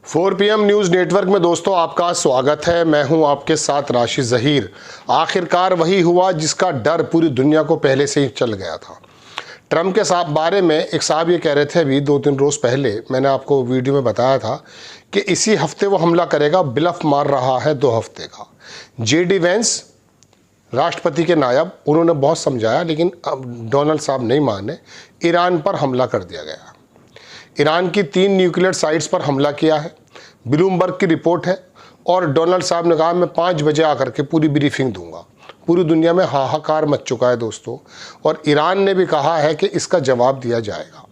4 PM news network में दोस्तों आपका स्वागत है। मैं हूं आपके साथ राशिद ज़हीर। आखिरकार वही हुआ जिसका डर पूरी दुनिया को पहले से ही चल गया था। ट्रंप के बारे में एक साहब ये कह रहे थे, अभी 2-3 रोज़ पहले मैंने आपको वीडियो में बताया था कि इसी हफ्ते वो हमला करेगा। ब्लफ मार रहा है 2 हफ्ते का। JD वैंस राष्ट्रपति के नायब, उन्होंने बहुत समझाया लेकिन अब डोनाल्ड साहब नहीं माने। ईरान पर हमला कर दिया गया। ईरान की 3 न्यूक्लियर साइट्स पर हमला किया है, ब्लूमबर्ग की रिपोर्ट है। और डोनाल्ड साहब ने कहा मैं 5 बजे आकर के पूरी ब्रीफिंग दूंगा। पूरी दुनिया में हाहाकार मच चुका है दोस्तों, और ईरान ने भी कहा है कि इसका जवाब दिया जाएगा।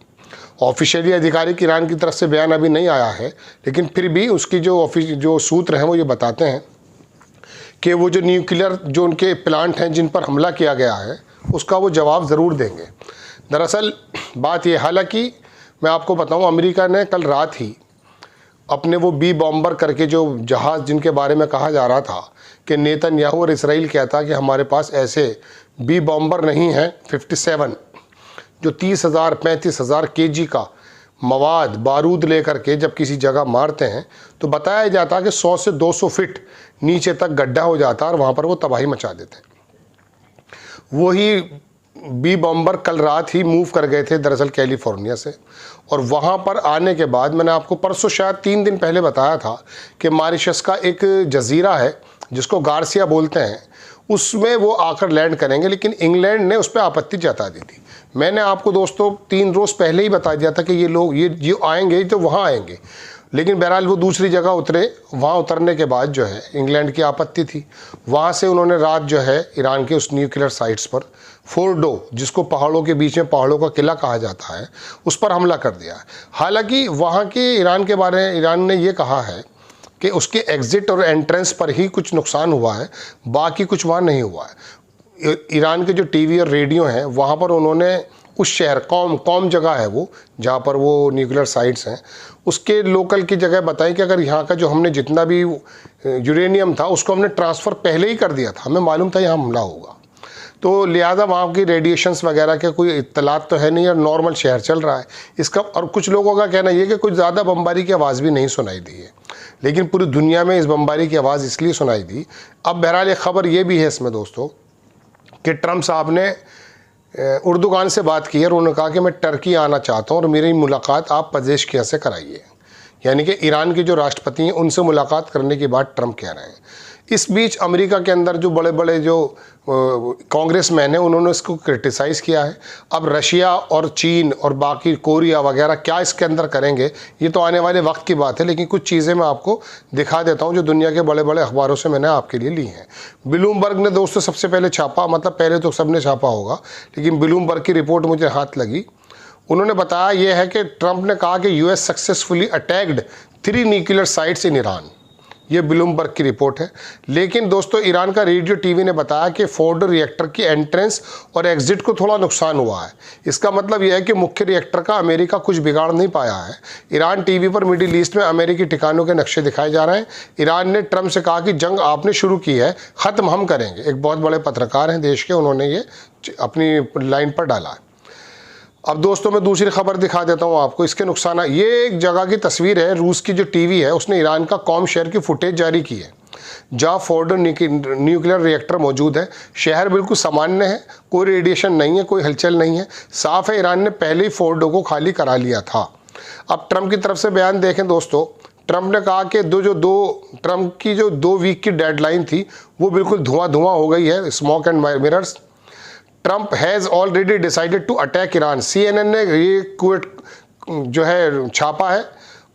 ऑफिशियली आधिकारिक ईरान की तरफ से बयान अभी नहीं आया है, लेकिन फिर भी उसकी जो सूत्र हैं वो ये बताते हैं कि वो जो न्यूक्लियर जो उनके प्लांट हैं जिन पर हमला किया गया है उसका वो जवाब ज़रूर देंगे। दरअसल बात ये, हालांकि मैं आपको बताऊं, अमेरिका ने कल रात ही अपने वो बी बॉम्बर करके जो जहाज़ जिनके बारे में कहा जा रहा था कि नेतन्याहू और इसराइल कहता कि हमारे पास ऐसे बी बॉम्बर नहीं हैं 57 जो 30,000 35,000 kg का मवाद बारूद लेकर के जब किसी जगह मारते हैं तो बताया जाता कि 100 से 200 फीट नीचे तक गड्ढा हो जाता और वहाँ पर वो तबाही मचा देते। वही बी बॉम्बर कल रात ही मूव कर गए थे दरअसल कैलिफोर्निया से, और वहाँ पर आने के बाद मैंने आपको परसों शायद 3 दिन पहले बताया था कि मॉरिशस का एक जजीरा है जिसको गार्सिया बोलते हैं, उसमें वो आकर लैंड करेंगे, लेकिन इंग्लैंड ने उस पर आपत्ति जता दी थी। मैंने आपको दोस्तों 3 रोज़ पहले ही बता दिया था कि ये लोग ये आएंगे तो वहाँ आएंगे, लेकिन बहरहाल वो दूसरी जगह उतरे। वहाँ उतरने के बाद जो है इंग्लैंड की आपत्ति थी, वहाँ से उन्होंने रात जो है ईरान के उस न्यूक्लियर साइट्स पर फोर्डो, जिसको पहाड़ों के बीच में पहाड़ों का किला कहा जाता है, उस पर हमला कर दिया है। हालांकि वहाँ के ईरान के बारे में ईरान ने ये कहा है कि उसके एग्ज़िट और एंट्रेंस पर ही कुछ नुकसान हुआ है, बाकी कुछ वहाँ नहीं हुआ है। ईरान के जो टीवी और रेडियो हैं वहाँ पर उन्होंने उस शहर कौम जगह है वो जहाँ पर वो न्यूक्लियर साइट्स हैं, उसके लोकल की जगह बताई कि अगर यहाँ का जो हमने जितना भी यूरेनियम था उसको हमने ट्रांसफ़र पहले ही कर दिया था, हमें मालूम था यहाँ हमला होगा, तो लिहाजा वहाँ की रेडिएशंस वगैरह के कोई इत्तलात तो है नहीं और नॉर्मल शहर चल रहा है इसका। और कुछ लोगों का कहना ये कि कुछ ज़्यादा बमबारी की आवाज़ भी नहीं सुनाई दी है, लेकिन पूरी दुनिया में इस बमबारी की आवाज़ इसलिए सुनाई दी। अब बहरहाल एक ख़बर ये भी है इसमें दोस्तों कि ट्रंप साहब ने उर्दुगान से बात की है और उन्होंने कहा कि मैं टर्की आना चाहता हूँ और मेरी मुलाकात आप पेजेश्कियां से कराइए, यानी कि ईरान के जो राष्ट्रपति हैं उनसे मुलाकात करने की बात ट्रंप कह रहे हैं। इस बीच अमेरिका के अंदर जो बड़े बड़े जो कांग्रेसमैन हैं उन्होंने इसको क्रिटिसाइज़ किया है। अब रशिया और चीन और बाकी कोरिया वगैरह क्या इसके अंदर करेंगे ये तो आने वाले वक्त की बात है, लेकिन कुछ चीज़ें मैं आपको दिखा देता हूं जो दुनिया के बड़े बड़े अखबारों से मैंने आपके लिए ली हैं। ब्लूमबर्ग ने दोस्तों सबसे पहले छापा, मतलब पहले तो सबने छापा होगा, लेकिन ब्लूमबर्ग की रिपोर्ट मुझे हाथ लगी। उन्होंने बताया यह है कि ट्रंप ने कहा कि US successfully attacked 3 nuclear sites in Iran. ये ब्लूमबर्ग की रिपोर्ट है। लेकिन दोस्तों ईरान का रेडियो टीवी ने बताया कि फोर्डो रिएक्टर की एंट्रेंस और एग्जिट को थोड़ा नुकसान हुआ है। इसका मतलब यह है कि मुख्य रिएक्टर का अमेरिका कुछ बिगाड़ नहीं पाया है। ईरान टीवी पर मिडिल ईस्ट में अमेरिकी ठिकानों के नक्शे दिखाए जा रहे हैं। ईरान ने ट्रंप से कहा कि जंग आपने शुरू की है, ख़त्म हम करेंगे। एक बहुत बड़े पत्रकार हैं देश के, उन्होंने ये अपनी लाइन पर डाला है। अब दोस्तों मैं दूसरी खबर दिखा देता हूँ आपको, इसके नुकसान। ये एक जगह की तस्वीर है, रूस की जो टीवी है उसने ईरान का कॉम शहर की फुटेज जारी की है जहाँ फोर्डो न्यूक्लियर रिएक्टर मौजूद है। शहर बिल्कुल सामान्य है, कोई रेडिएशन नहीं है, कोई हलचल नहीं है, साफ है। ईरान ने पहले ही फोर्डो को खाली करा लिया था। अब ट्रंप की तरफ से बयान देखें दोस्तों, ट्रंप ने कहा कि ट्रंप की जो 2 वीक की डेडलाइन थी वो बिल्कुल धुआं हो गई है, smoke and mirrors. Trump has already decided to attack Iran. CNN ने ये क्विट जो है छापा है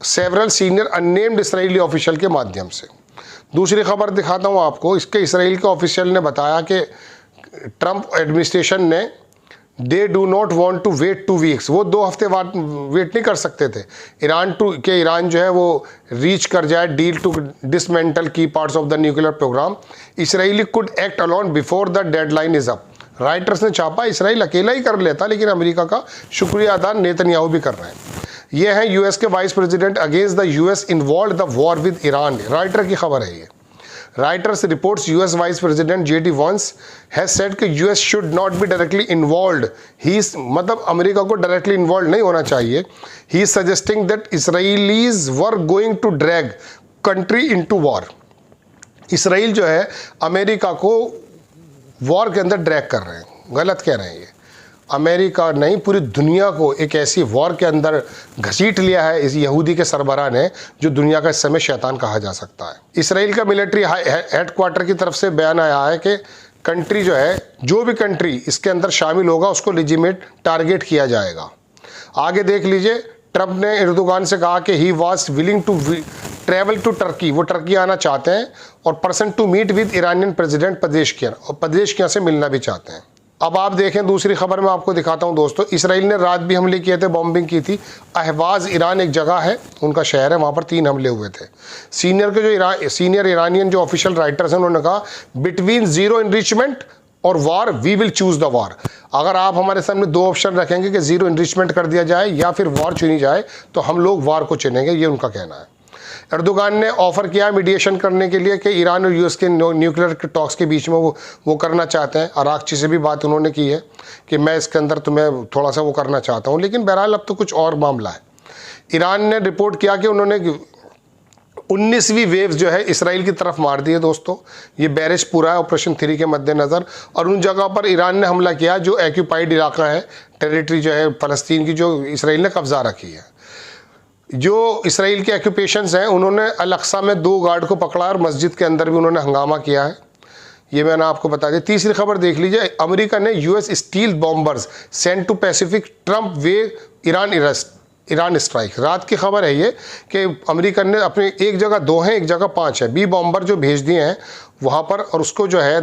several senior unnamed Israeli official के माध्यम से। दूसरी खबर दिखाता हूँ आपको, इसके इसराइल के ऑफिशियल ने बताया कि ट्रंप एडमिनिस्ट्रेशन ने they do not want to wait 2 weeks, वो 2 हफ्ते बाद वेट नहीं कर सकते थे ईरान जो है वो रीच कर जाए deal to dismantle key parts of the nuclear program. Israeli could act alone before the deadline is up. Reuters ने छापा इसराइल अकेला ही कर लेता, लेकिन अमेरिका का शुक्रिया अदा नेतन्याहू भी कर रहे हैं। ये है US के vice president against the US involve the war with Iran. Writer की खबर है ये। Reuters reports US Vice President J.D. Vance has said कि US should not be directly involved. मतलब अमेरिका को डायरेक्टली इन्वॉल्व नहीं होना चाहिए. He is suggesting that Israelis were going to drag country into war. Israel जो है America को war के अंदर ड्रैग कर रहे हैं. गलत कह रहे हैं ये. अमेरिका नहीं, पूरी दुनिया को एक ऐसी वॉर के अंदर घसीट लिया है इस यहूदी के सरबराह ने, जो दुनिया का इस समय शैतान कहा जा सकता है. इसराइल का मिलिट्री हेडक्वार्टर की तरफ से बयान आया है कि कंट्री जो है, जो भी कंट्री इसके अंदर शामिल होगा उसको लेजिटिमेट टारगेट किया जाएगा. आगे देख लीजिए, ट्रंप ने एर्दोगान से कहा कि he was willing to travel to Turkey. वो टर्की आना चाहते हैं और person to meet with Iranian president Pezeshkian, और पजेश्कियान से मिलना भी चाहते हैं. अब आप देखें दूसरी खबर में आपको दिखाता हूं दोस्तों. इसराइल ने रात भी हमले किए थे, बॉम्बिंग की थी. अहवाज ईरान एक जगह है, उनका शहर है, वहां पर 3 हमले हुए थे. सीनियर ईरानियन जो ऑफिशियल राइटर्स हैं उन्होंने कहा बिटवीन जीरो इनरिचमेंट और war we will choose the war. अगर आप हमारे सामने 2 ऑप्शन रखेंगे कि जीरो इनरिचमेंट कर दिया जाए या फिर वार चुनी जाए, तो हम लोग वार को चुनेंगे, ये उनका कहना है. एर्दोगान ने ऑफर किया मीडिएशन करने के लिए कि ईरान और यूएस के न्यूक्लियर के टॉक्स के बीच में वो करना चाहते हैं. अराक्ची से भी बात उन्होंने की है कि मैं इसके अंदर तुम्हें थोड़ा सा वो करना चाहता हूं. लेकिन बहरहाल अब तो कुछ और मामला है. ईरान ने रिपोर्ट किया कि उन्होंने 19वीं वेव जो है इसराइल की तरफ मार दी है दोस्तों. ये बैरिश पूरा है ऑपरेशन 3 के मद्देनज़र, और उन जगह पर ईरान ने हमला किया जो एक्यूपाइड इलाका है, टेरिटरी जो है फ़लस्तीन की, जो इसराइल ने कब्जा रखी है. जो इसराइल के ऑक्यूपेशंस हैं, उन्होंने अल-अक्सा में 2 गार्ड को पकड़ा और मस्जिद के अंदर भी उन्होंने हंगामा किया है. ये मैंने आपको बता दिया. तीसरी खबर देख लीजिए, अमेरिका ने US stealth bombers send to Pacific Trump weighs Iran strike. रात की खबर है ये कि अमेरिका ने अपने एक जगह 2 हैं, एक जगह 5 है, बी बॉम्बर जो भेज दिए हैं वहाँ पर, और उसको जो है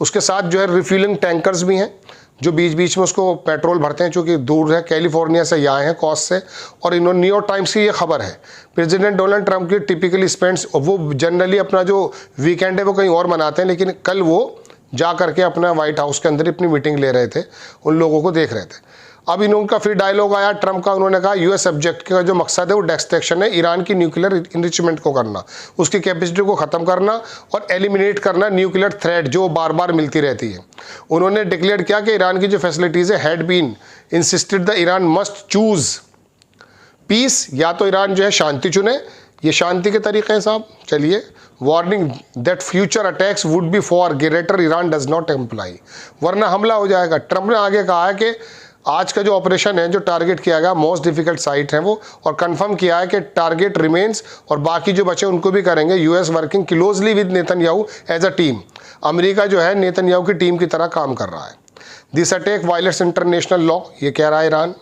उसके साथ जो है रिफिलिंग टैंकर्स भी हैं जो बीच बीच में उसको पेट्रोल भरते हैं, चूँकि दूर है, कैलिफोर्निया से यहाँ हैं कॉस्ट से. और इन्होंने न्यूयॉर्क टाइम्स की ये खबर है, प्रेसिडेंट डोनाल्ड ट्रंप की टिपिकली स्पेंड्स, वो जनरली अपना जो वीकेंड है वो कहीं और मनाते हैं, लेकिन कल वो जा करके अपना व्हाइट हाउस के अंदर अपनी मीटिंग ले रहे थे, उन लोगों को देख रहे थे. अब इनका फिर डायलॉग आया ट्रंप का. उन्होंने कहा यूएस सब्जेक्ट का जो मकसद है वो डिस्ट्रैक्शन है, ईरान की न्यूक्लियर इनरिचमेंट को करना, उसकी कैपेसिटी को ख़त्म करना और एलिमिनेट करना न्यूक्लियर थ्रेट जो बार बार मिलती रहती है. उन्होंने डिक्लेयर किया कि ईरान की जो फैसिलिटीज़ है had been insisted the Iran must choose peace. या तो ईरान जो है शांति चुने, ये शांति के तरीके हैं साहब. चलिए, warning that future attacks would be for greater Iran does not employee, वरना हमला हो जाएगा. ट्रंप ने आगे कहा है कि आज का जो ऑपरेशन है, जो टारगेट किया गया, मोस्ट डिफिकल्ट साइट है वो, और कंफर्म किया है कि टारगेट रिमेन्स, और बाकी जो बचे उनको भी करेंगे. US working closely with Netanyahu as a team. America जो है नेतन्याहू की टीम की तरह काम कर रहा है. This attack violets international law, ये कह रहा है ईरान.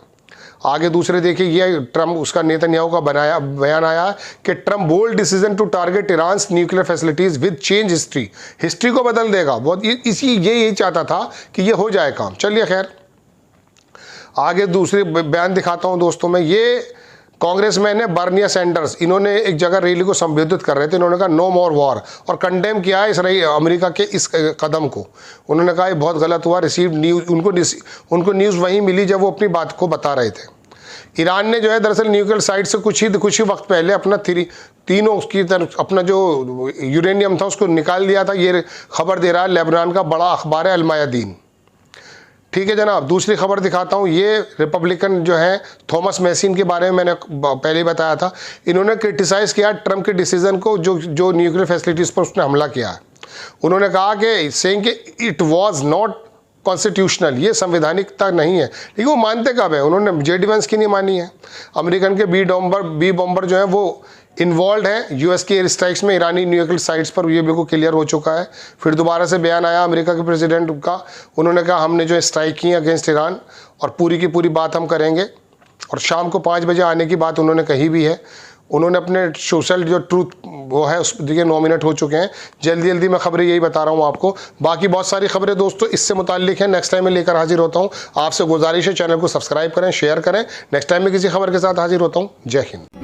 आगे दूसरे देखिए, ये ट्रंप, उसका नेतन्याहू का बयान आया कि Trump bold decision to target Iran's nuclear facilities with change history को बदल देगा. बहुत यही चाहता था कि ये हो जाए काम. चलिए खैर, आगे दूसरे बयान दिखाता हूं दोस्तों मैं. ये कांग्रेसमैन है बर्निया सैंडर्स, इन्होंने एक जगह रैली को संबोधित कर रहे थे. इन्होंने कहा नो मोर वॉर, और कंडेम किया है इसराइल अमेरिका के इस कदम को. उन्होंने कहा ये बहुत गलत हुआ. रिसीव्ड न्यूज़, उनको न्यूज़ वहीं मिली जब वो अपनी बात को बता रहे थे. ईरान ने जो है दरअसल न्यूक्लियर साइट से कुछ ही वक्त पहले अपना तीनों उसकी तरफ अपना जो यूरेनियम था उसको निकाल दिया था. ये खबर दे रहा है लेबनान का बड़ा अखबार है अल मयादीन. ठीक है जनाब, दूसरी खबर दिखाता हूँ. ये रिपब्लिकन जो है थॉमस मैसिन के बारे में मैंने पहले ही बताया था. इन्होंने क्रिटिसाइज़ किया ट्रंप के डिसीजन को, जो न्यूक्लियर फैसिलिटीज़ पर उसने हमला किया है. उन्होंने कहा कि सेइंग कि इट वाज नॉट कॉन्स्टिट्यूशनल, ये संवैधानिकता नहीं है. लेकिन वो मानते कब है? उन्होंने जेडी वेंस की नहीं मानी है. अमेरिकन के बी बॉम्बर जो है वो इन्वॉल्व है यूएस की एयर स्ट्राइक्स में ईरानी न्यूक्लियर साइट्स पर. ये बिल्कुल क्लियर हो चुका है. फिर दोबारा से बयान आया अमेरिका के प्रेसिडेंट का. उन्होंने कहा हमने जो स्ट्राइक की अगेंस्ट ईरान, और पूरी की पूरी बात हम करेंगे, और शाम को 5 बजे आने की बात उन्होंने कही भी है. उन्होंने अपने सोशल जो ट्रूथ वो है उस दिए नॉमिनेट हो चुके हैं. जल्दी मैं खबरें यही बता रहा हूँ आपको. बाकी बहुत सारी खबरें दोस्तों इससे मुताल्लिक हैं, नेक्स्ट टाइम मैं लेकर हाजिर होता हूँ. आपसे गुजारिश है चैनल को सब्सक्राइब करें, शेयर करें. नेक्स्ट टाइम मैं किसी खबर के साथ हाजिर होता हूँ. जय हिंद.